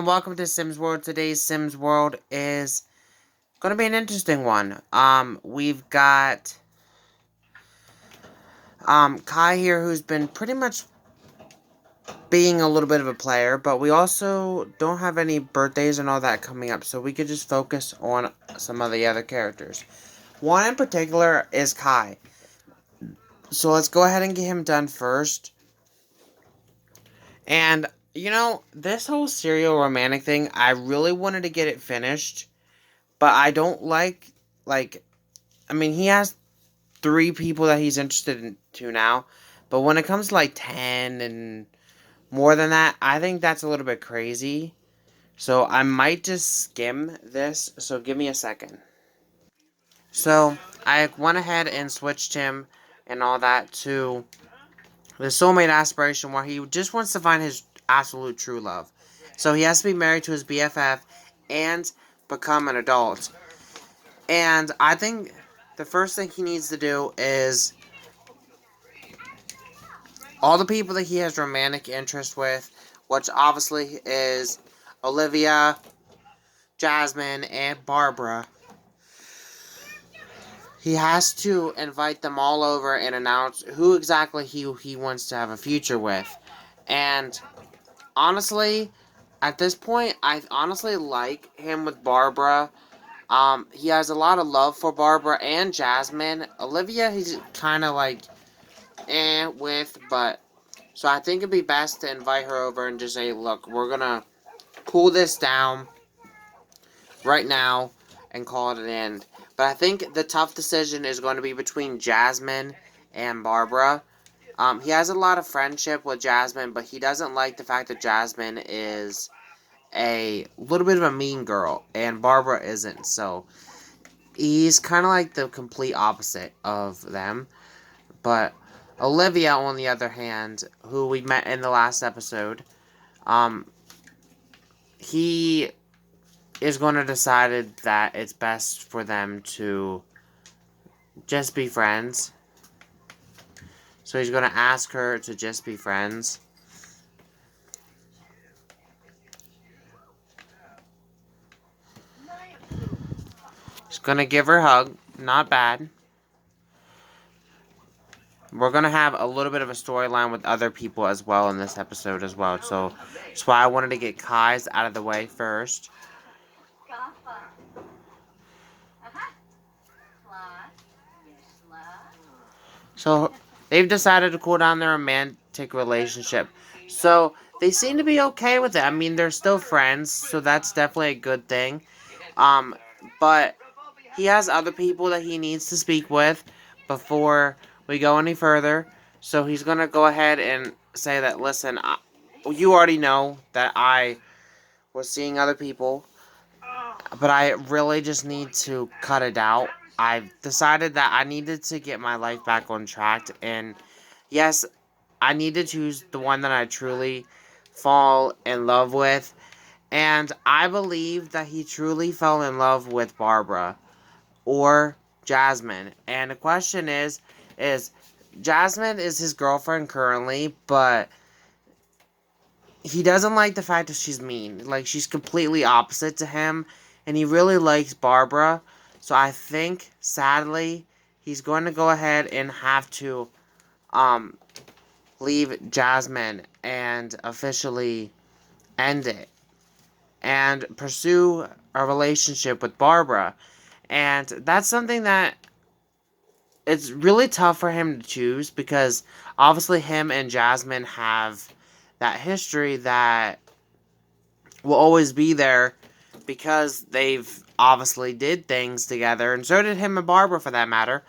Welcome to Sims World. Today's Sims World is going to be an interesting one. We've got Kai here, who's been pretty much being a little bit of a player, but we also don't have any birthdays and all that coming up, so we could just focus on some of the other characters. One in particular is Kai. So let's go ahead and get him done first. And this whole serial romantic thing, I really wanted to get it finished, but I don't he has 3 people that he's interested in to now, but when it comes to 10 and more than that, I think that's a little bit crazy. So I might just skim this. So give me a second. So I went ahead and switched him and all that to the soulmate aspiration, where he just wants to find his absolute true love. So he has to be married to his BFF and become an adult. And I think the first thing he needs to do is all the people that he has romantic interest with, which obviously is Olivia, Jasmine, and Barbara. He has to invite them all over and announce who exactly he wants to have a future with. And honestly, at this point, I honestly like him with Barbara. He has a lot of love for Barbara and Jasmine. Olivia, he's kind of with, but so I think it'd be best to invite her over and just say, look, we're gonna cool this down right now and call it an end. But I think the tough decision is going to be between Jasmine and Barbara. He has a lot of friendship with Jasmine, but he doesn't like the fact that Jasmine is a little bit of a mean girl, and Barbara isn't. So he's kind of like the complete opposite of them. But Olivia, on the other hand, who we met in the last episode, um, he is going to decide that it's best for them to just be friends. So he's going to ask her to just be friends. He's going to give her a hug. Not bad. We're going to have a little bit of a storyline with other people as well in this episode as well. So that's why I wanted to get Kai's out of the way first. So they've decided to cool down their romantic relationship. So they seem to be okay with it. I mean, they're still friends, so that's definitely a good thing. Um, but he has other people that he needs to speak with before we go any further. So he's gonna go ahead and say that, listen, you already know that I was seeing other people, but I really just need to cut it out. I've decided that I needed to get my life back on track, and yes, I need to choose the one that I truly fall in love with, and I believe that he truly fell in love with Barbara or Jasmine. And the question is Jasmine is his girlfriend currently, but he doesn't like the fact that she's mean. Like, she's completely opposite to him, and he really likes Barbara. So I think, sadly, he's going to go ahead and have to leave Jasmine and officially end it and pursue a relationship with Barbara. And that's something that it's really tough for him to choose, because obviously him and Jasmine have that history that will always be there, because they've obviously did things together, and so did him and Barbara for that matter.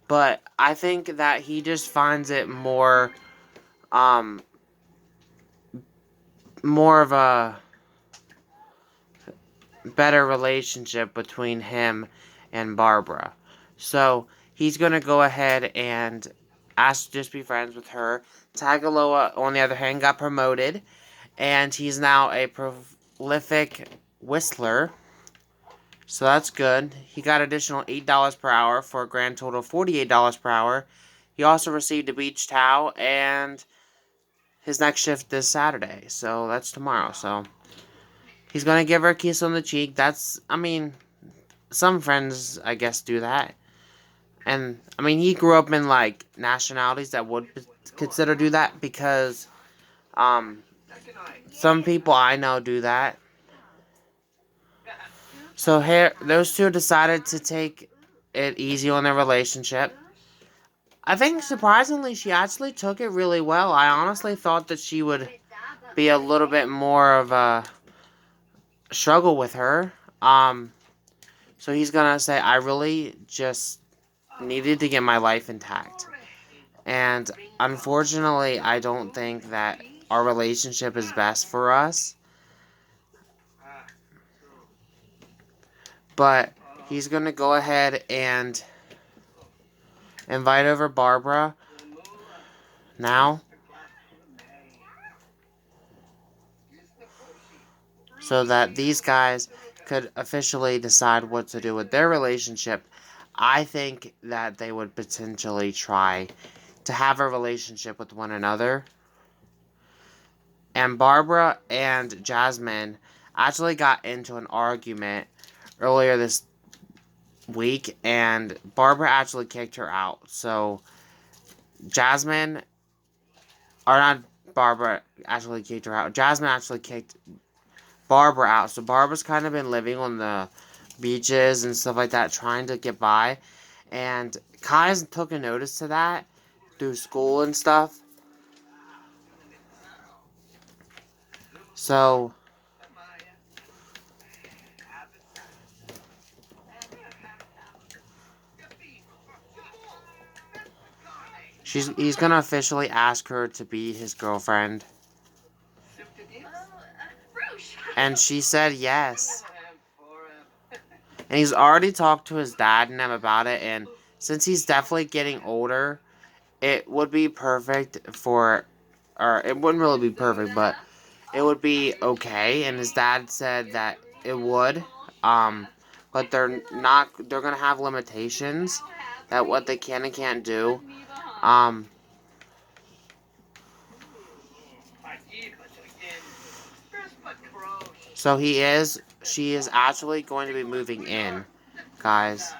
But I think that he just finds it um more of a better relationship between him and Barbara. So he's gonna go ahead and ask to just be friends with her. Tagaloa, on the other hand, got promoted, and he's now a prolific whistler. So that's good. He got additional $8 per hour for a grand total of $48 per hour. He also received a beach towel, and his next shift is Saturday. So that's tomorrow. So He's gonna give her a kiss on the cheek. That's, I mean, some friends, I guess, do that. And, I mean, he grew up in, like, nationalities that would consider do that because, um, some people I know do that. So, here, those two decided to take it easy on their relationship. I think, surprisingly, she actually took it really well. I honestly thought that she would be a little bit more of a struggle with her. So he's gonna say, I really just needed to get my life intact. And unfortunately, I don't think that our relationship is best for us. But he's gonna go ahead and invite over Barbara now. So that these guys could officially decide what to do with their relationship. I think that they would potentially try to have a relationship with one another. And Barbara and Jasmine actually got into an argument earlier this week, and Barbara actually kicked her out. So Jasmine, or not Barbara actually kicked her out. Jasmine actually kicked Barbara out. So Barbara's kind of been living on the beaches and stuff like that, trying to get by. And Kai's took a notice to that through school and stuff. So he's gonna officially ask her to be his girlfriend. And she said yes. And he's already talked to his dad and them about it, and since he's definitely getting older, it would be perfect for, or it wouldn't really be perfect, but it would be okay. And his dad said that it would, but they're gonna have limitations, that what they can and can't do. Um, so she is actually going to be moving in, guys.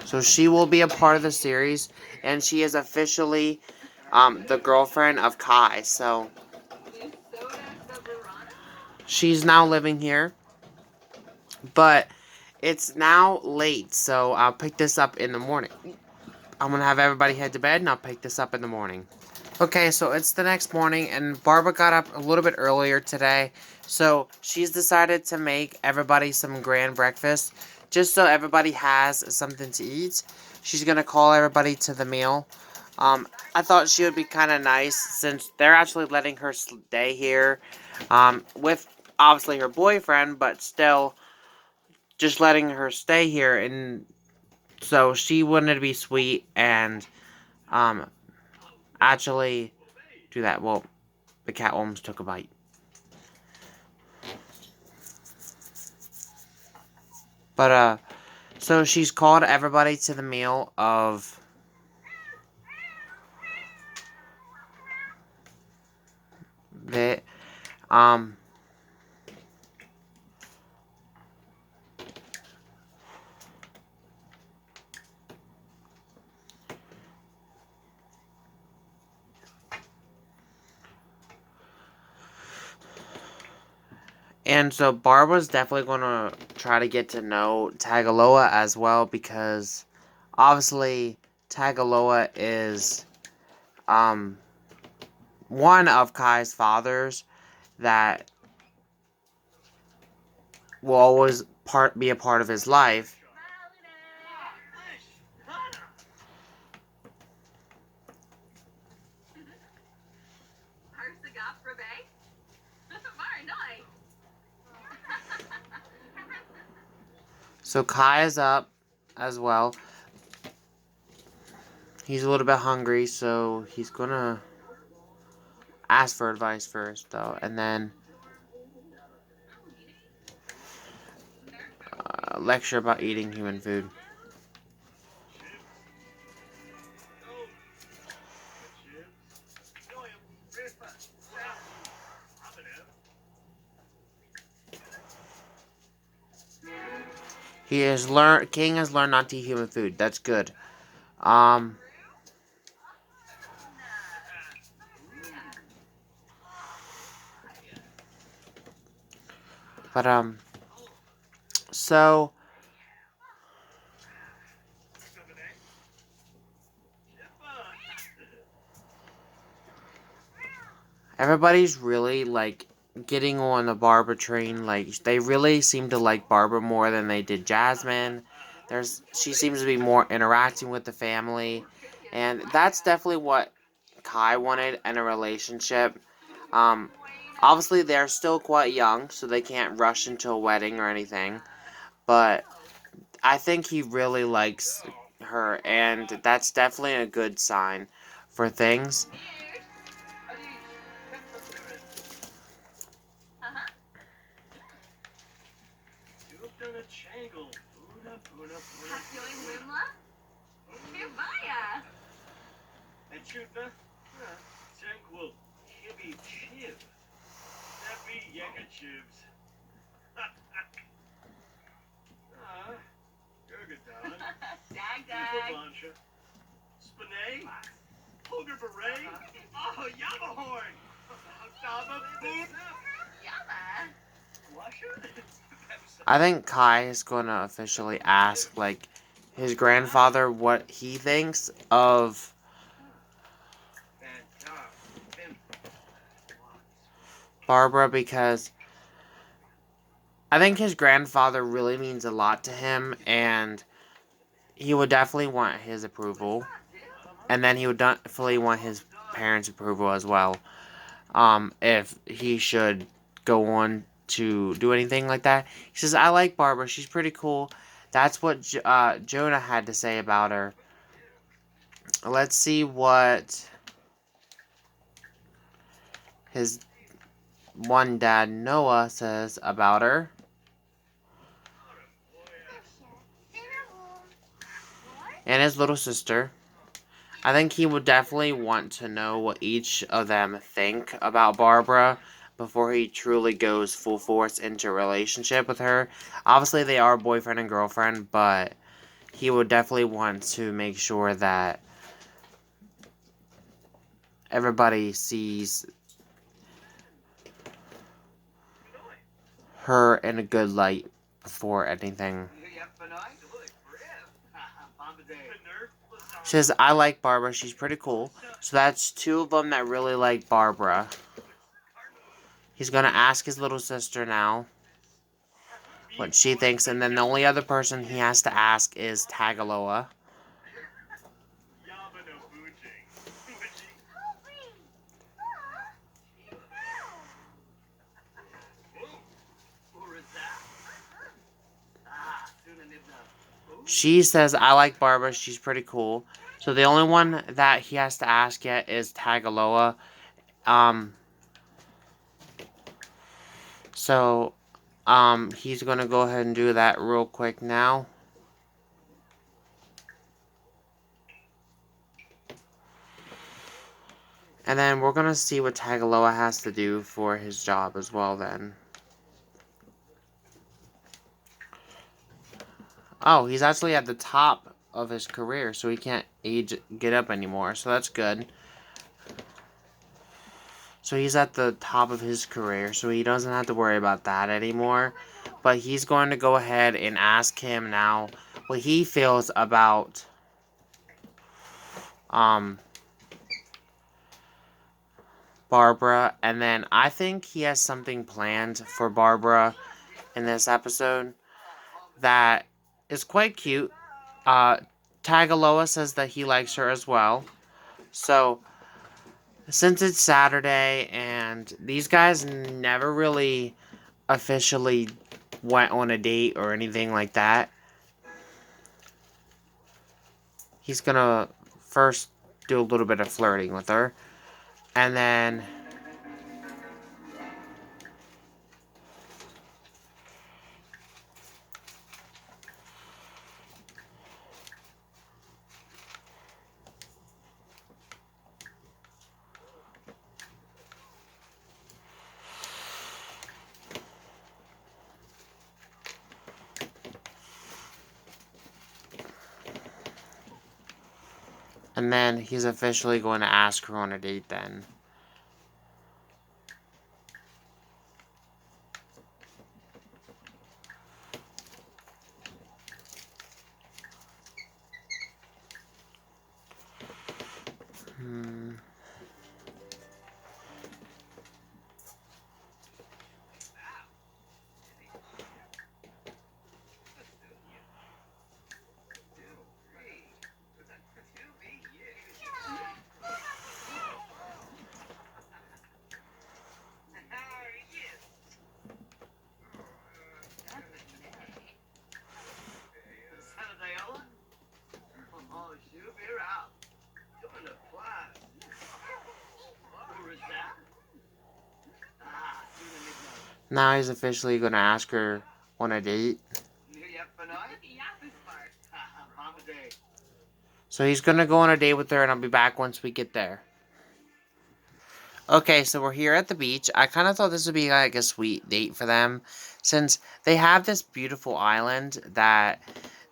So she will be a part of the series, and she is officially the girlfriend of Kai. So she's now living here, but it's now late, so I'll pick this up in the morning. I'm gonna have everybody head to bed, and I'll pick this up in the morning. Okay, so it's the next morning, and Barbara got up a little bit earlier today, so she's decided to make everybody some grand breakfast, just so everybody has something to eat. She's gonna call everybody to the meal. I thought she would be kind of nice, since they're actually letting her stay here, with obviously her boyfriend, but still just letting her stay here, and so she wanted to be sweet and, actually do that. Well, the cat almost took a bite. But, so she's called everybody to the meal of the, and so Barbara's definitely going to try to get to know Tagaloa as well, because obviously Tagaloa is, one of Kai's fathers that will always be a part of his life. So Kai is up as well. He's a little bit hungry, so he's gonna ask for advice first, though, and then lecture about eating human food. King has learned not to eat human food. That's good. Um, but so everybody's really like getting on the Barbara train. Like they really seem to like Barbara more than they did Jasmine. She seems to be more interacting with the family, and that's definitely what Kai wanted in a relationship. Um, Obviously they're still quite young, so they can't rush into a wedding or anything. But I think he really likes her, and that's definitely a good sign for things. I think Kai is going to officially ask, like, his grandfather what he thinks of Barbara, because I think his grandfather really means a lot to him, and he would definitely want his approval. And then he would definitely want his parents' approval as well. If he should go on to do anything like that. He says, I like Barbara. She's pretty cool. That's what Jonah had to say about her. Let's see what his one dad, Noah, says about her. And his little sister. I think he would definitely want to know what each of them think about Barbara before he truly goes full force into a relationship with her. Obviously, they are boyfriend and girlfriend, but he would definitely want to make sure that everybody sees her in a good light before anything. She says, I like Barbara. She's pretty cool. So that's two of them that really like Barbara. He's going to ask his little sister now what she thinks. And then the only other person he has to ask is Tagaloa. She says, I like Barbara. She's pretty cool. So the only one that he has to ask yet is Tagaloa. So he's going to go ahead and do that real quick now. And then we're going to see what Tagaloa has to do for his job as well then. Oh, he's actually at the top of his career, so he can't get up anymore. So that's good. So he's at the top of his career, so he doesn't have to worry about that anymore. But he's going to go ahead and ask him now what he feels about Barbara. And then I think he has something planned for Barbara in this episode that is quite cute. Tagaloa says that he likes her as well. So, since it's Saturday and these guys never really officially went on a date or anything like that, he's gonna first do a little bit of flirting with her. And then And then he's officially going to ask her on a date then. Hmm. Now he's officially going to ask her on a date. So he's going to go on a date with her, and I'll be back once we get there. Okay, so we're here at the beach. I kind of thought this would be like a sweet date for them, since they have this beautiful island that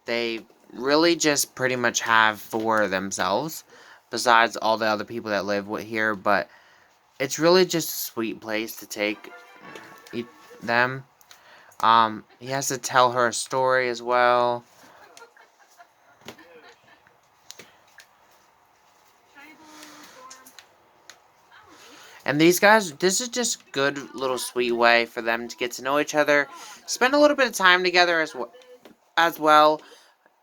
they really just pretty much have for themselves, besides all the other people that live here, but it's really just a sweet place to take them. He has to tell her a story as well. And these guys, this is just good little sweet way for them to get to know each other, spend a little bit of time together as well.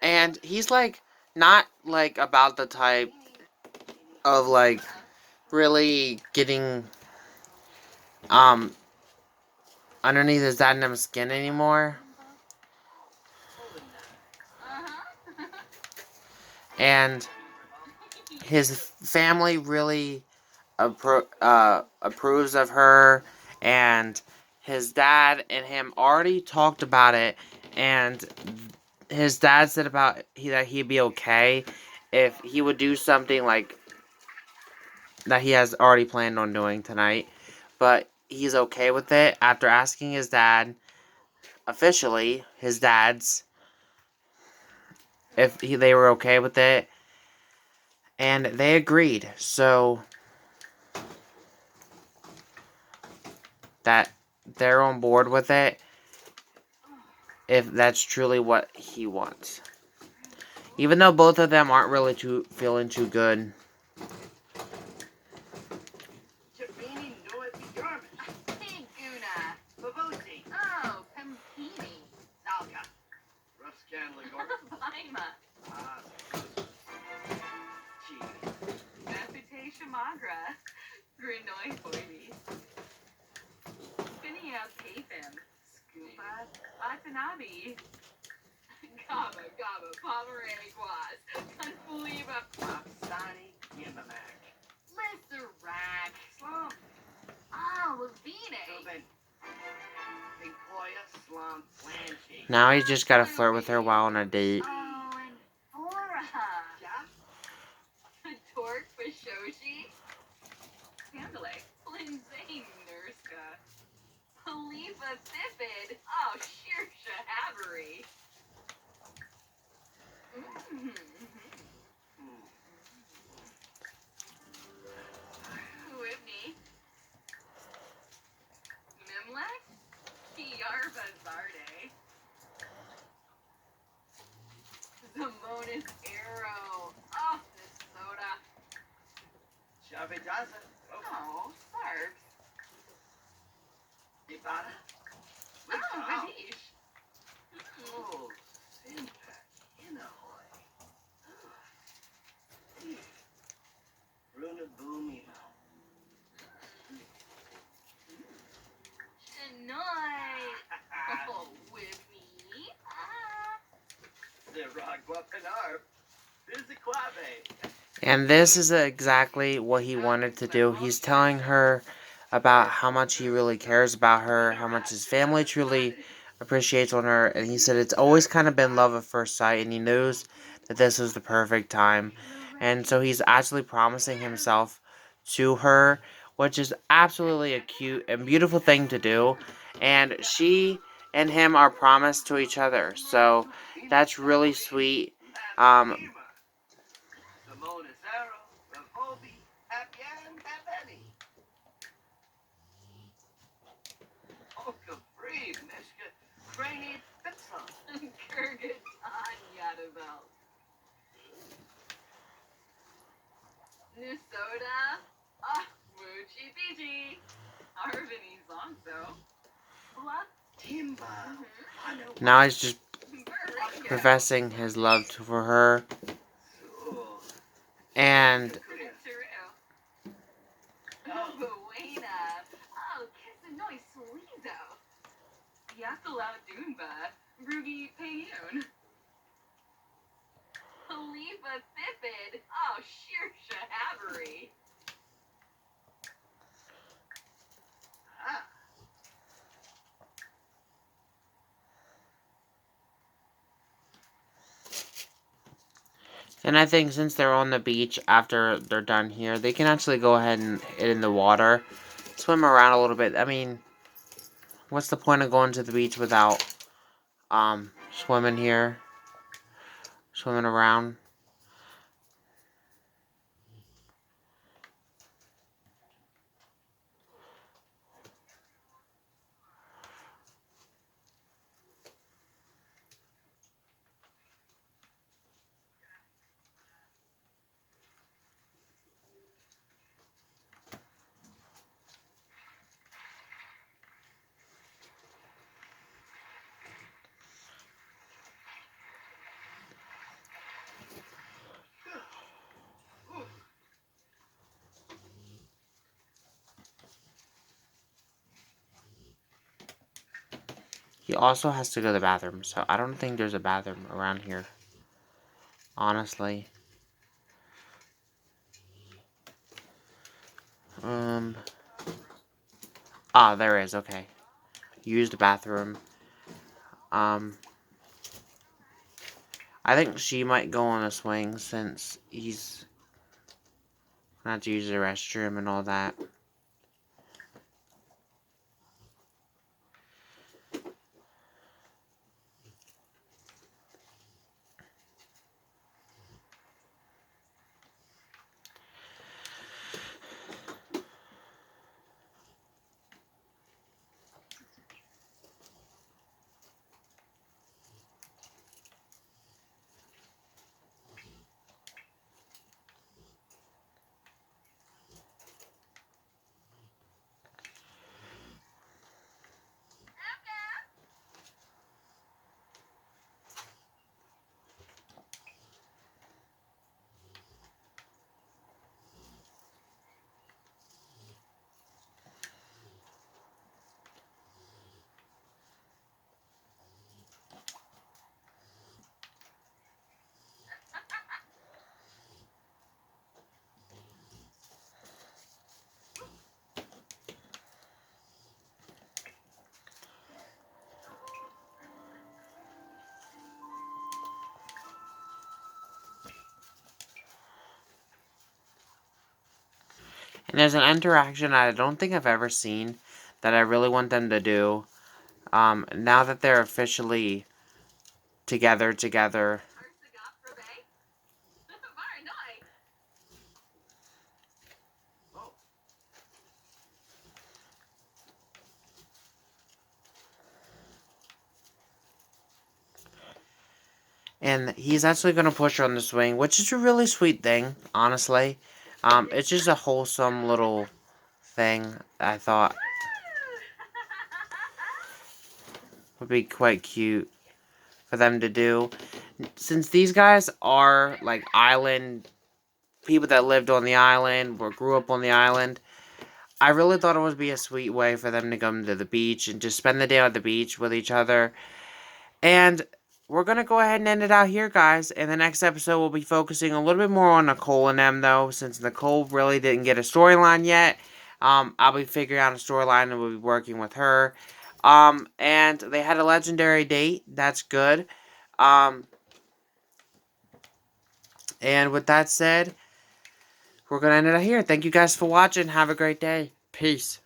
And he's like not like about the type of like really getting underneath his dad and his skin anymore. And his family really approves of her, and his dad and him already talked about it, and his dad said that he'd be okay if he would do something like that he has already planned on doing tonight, but he's okay with it after asking his dad, officially his dad's, if they were okay with it, and they agreed. So that they're on board with it, if that's truly what he wants. Even though both of them aren't really feeling too good. Now he's just gotta flirt with her while on a date. And this is exactly what he wanted to do. He's telling her about how much he really cares about her, how much his family truly appreciates on her, and he said it's always kind of been love at first sight, and he knows that this was the perfect time. And so he's actually promising himself to her, which is absolutely a cute and beautiful thing to do. And she and him are promised to each other, so that's really sweet. Now he's just professing his love for her. And I think since they're on the beach after they're done here, they can actually go ahead and get in the water, swim around a little bit. I mean, what's the point of going to the beach without swimming here, swimming around? He also has to go to the bathroom, so I don't think there's a bathroom around here, honestly. There is, okay. Use the bathroom. I think she might go on a swing since he's gonna have to use the restroom and all that. And there's an interaction I don't think I've ever seen that I really want them to do. Now that they're officially together. And he's actually going to push her on the swing, which is a really sweet thing, honestly. It's just a wholesome little thing I thought would be quite cute for them to do. Since these guys are, like, island people that lived on the island or grew up on the island, I really thought it would be a sweet way for them to come to the beach and just spend the day on the beach with each other. And we're going to go ahead and end it out here, guys. In the next episode, we'll be focusing a little bit more on Nicole and them, though, since Nicole really didn't get a storyline yet. I'll be figuring out a storyline and we'll be working with her. And they had a legendary date. That's good. And with that said, we're going to end it out here. Thank you guys for watching. Have a great day. Peace.